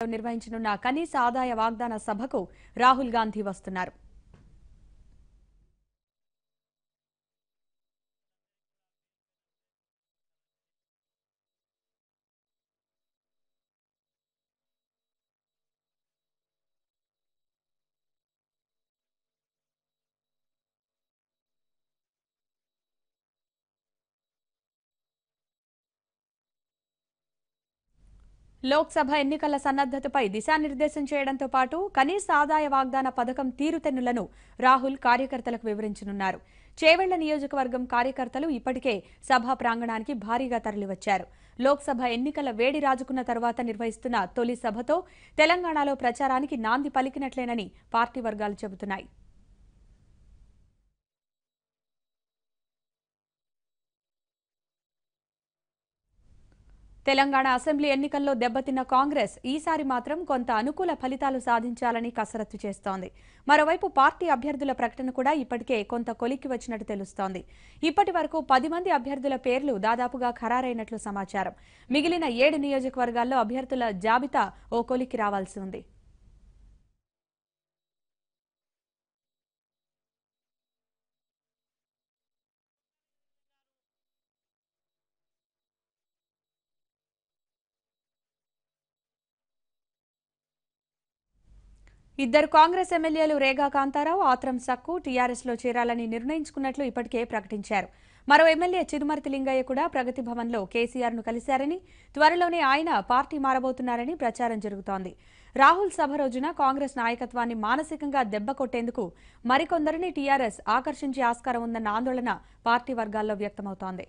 నిర్వహించనున్న కనీస ఆదాయ వాగ్దాన సభకు రాహుల్ గాంధీ వస్తున్నారు. లోక్సభ ఎన్నికల సన్నద్ధతపై దిశానిర్దేశం చేయడంతో పాటు కనీస ఆదాయ వాగ్దాన పథకం తీరుతెన్నులను రాహుల్ కార్యకర్తలకు వివరించనున్నారు. చేవెళ్ల నియోజకవర్గం కార్యకర్తలు ఇప్పటికే సభా ప్రాంగణానికి భారీగా తరలివచ్చారు. లోక్సభ ఎన్నికల వేడి రాజుకున్న తర్వాత నిర్వహిస్తున్న తొలి సభతో తెలంగాణలో ప్రచారానికి నాంది పలికినట్లేనని పార్టీ వర్గాలు చెబుతున్నాయి. తెలంగాణ అసెంబ్లీ ఎన్నికల్లో దెబ్బతిన్న కాంగ్రెస్ ఈసారి మాత్రం కొంత అనుకూల ఫలితాలు సాధించాలని కసరత్తు చేస్తోంది. మరోవైపు పార్టీ అభ్యర్థుల ప్రకటన కూడా ఇప్పటికే కొంత కొలిక్కి వచ్చినట్టు తెలుస్తోంది. ఇప్పటి వరకు 10 మంది అభ్యర్థుల పేర్లు దాదాపుగా ఖరారైనట్లు సమాచారం. మిగిలిన 7 నియోజకవర్గాల్లో అభ్యర్థుల జాబితా ఓ కొలిక్కి రావాల్సి ఉంది. ఇద్దరు కాంగ్రెస్ ఎమ్మెల్యేలు రేగా కాంతారావు, ఆత్రం సక్కు టీఆర్ఎస్లో చేరాలని నిర్ణయించుకున్నట్లు ఇప్పటికే ప్రకటించారు. మరో ఎమ్మెల్యే చిరుమర్తి లింగయ్య కూడా ప్రగతి భవన్లో కేసీఆర్ను కలిశారని, త్వరలోనే ఆయన పార్టీ మారబోతున్నారని ప్రచారం జరుగుతోంది. రాహుల్ సభ రోజున కాంగ్రెస్ నాయకత్వాన్ని మానసికంగా దెబ్బ కొట్టేందుకు మరికొందరిని టీఆర్ఎస్ ఆకర్షించే ఆస్కారం ఉందన్న ఆందోళన పార్టీ వర్గాల్లో వ్యక్తమవుతోంది.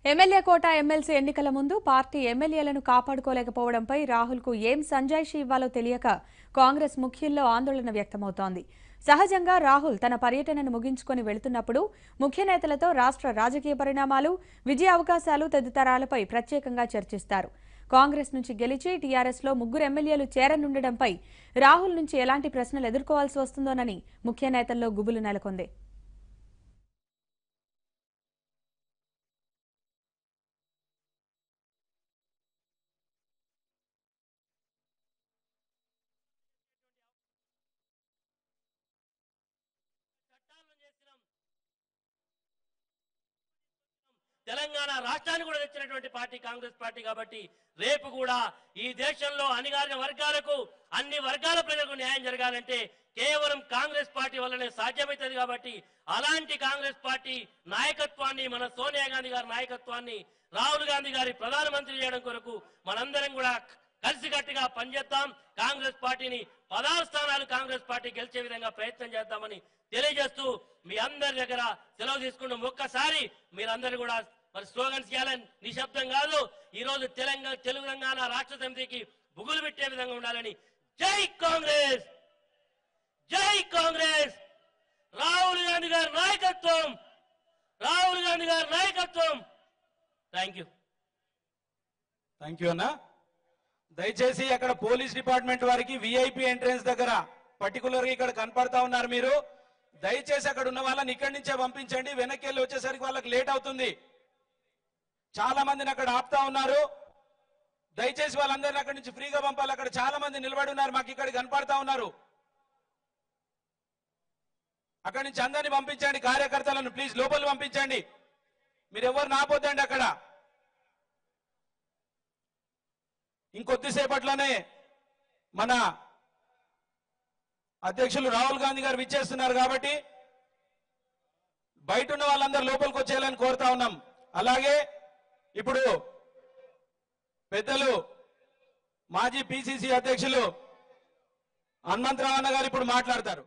ఎమ్మెల్యే కోట ఎమ్మెల్సీ ఎన్నికల ముందు పార్టీ ఎమ్మెల్యేలను కాపాడుకోలేకపోవడంపై రాహుల్కు ఏం సంజాయిషీ ఇవ్వాలో తెలియక కాంగ్రెస్ ముఖ్యుల్లో ఆందోళన వ్యక్తమవుతోంది. సహజంగా రాహుల్ తన పర్యటనను ముగించుకొని వెళుతున్నప్పుడు ముఖ్య నేతలతో రాష్ట్ర రాజకీయ పరిణామాలు, విజయ అవకాశాలు తదితరాలపై ప్రత్యేకంగా చర్చిస్తారు. కాంగ్రెస్ నుంచి గెలిచి టీఆర్ఎస్లో 3 ఎమ్మెల్యేలు చేరనుండడంపై రాహుల్ నుంచి ఎలాంటి ప్రశ్నలు ఎదుర్కోవాల్సి వస్తుందోనని ముఖ్య నేతల్లో గుబులు నెలకొంది. తెలంగాణ రాష్ట్రాన్ని కూడా తెచ్చినటువంటి పార్టీ కాంగ్రెస్ పార్టీ కాబట్టి రేపు కూడా ఈ దేశంలో అణగారిన వర్గాలకు, అన్ని వర్గాల ప్రజలకు న్యాయం జరగాలంటే కేవలం కాంగ్రెస్ పార్టీ వల్లనే సాధ్యమవుతుంది. కాబట్టి అలాంటి కాంగ్రెస్ పార్టీ నాయకత్వాన్ని, మన సోనియా గాంధీ గారి నాయకత్వాన్ని రాహుల్ గాంధీ గారి ప్రధానమంత్రి చేయడం కొరకు మనందరం కూడా కలిసికట్టుగా పనిచేద్దాం. కాంగ్రెస్ పార్టీని 16 స్థానాలు కాంగ్రెస్ పార్టీ గెలిచే విధంగా ప్రయత్నం చేద్దామని తెలియజేస్తూ మీ అందరి దగ్గర సెలవు తీసుకున్నాం. ఒక్కసారి మీరందరూ కూడా మరి స్లోగన్స్ చేయాలని, నిశ్శబ్దం కాదు. ఈ రోజు తెలంగాణ రాష్ట్ర సమితికి బుగులు పెట్టే విధంగా ఉండాలని. జై కాంగ్రెస్, జై కాంగ్రెస్, రాహుల్ గాంధీ గారి నాయకత్వం, రాహుల్ గాంధీ గారి నాయకత్వం. థ్యాంక్ యూ అన్న. దయచేసి అక్కడ పోలీస్ డిపార్ట్మెంట్ వారికి విఐపి ఎంట్రన్స్ దగ్గర పర్టికులర్ గా ఇక్కడ కనపడతా ఉన్నారు. మీరు దయచేసి అక్కడ ఉన్న వాళ్ళని ఇక్కడి నుంచే పంపించండి. వెనక్కి వెళ్ళి వచ్చేసరికి వాళ్ళకి లేట్ అవుతుంది. చాలా మందిని అక్కడ ఆపుతా ఉన్నారు. దయచేసి వాళ్ళందరినీ అక్కడి నుంచి ఫ్రీగా పంపాలి. అక్కడ చాలా మంది నిలబడి ఉన్నారు, మాకు ఇక్కడ కనపడతా ఉన్నారు. అక్కడి నుంచి అందరినీ పంపించండి. కార్యకర్తలను ప్లీజ్ లోపల పంపించండి. మీరు ఎవరు నాపోద్దండి. అక్కడ ఇంకొద్దిసేపట్లోనే మన అధ్యక్షులు రాహుల్ గాంధీ గారు విచ్చేస్తున్నారు కాబట్టి బయట ఉన్న వాళ్ళందరూ లోపలికి వచ్చేయాలని కోరుతా ఉన్నాం. అలాగే ఇప్పుడు పెద్దలు మాజీ పిసిసి అధ్యక్షులు హనుమంతరావు అన్న గారు ఇప్పుడు మాట్లాడతారు.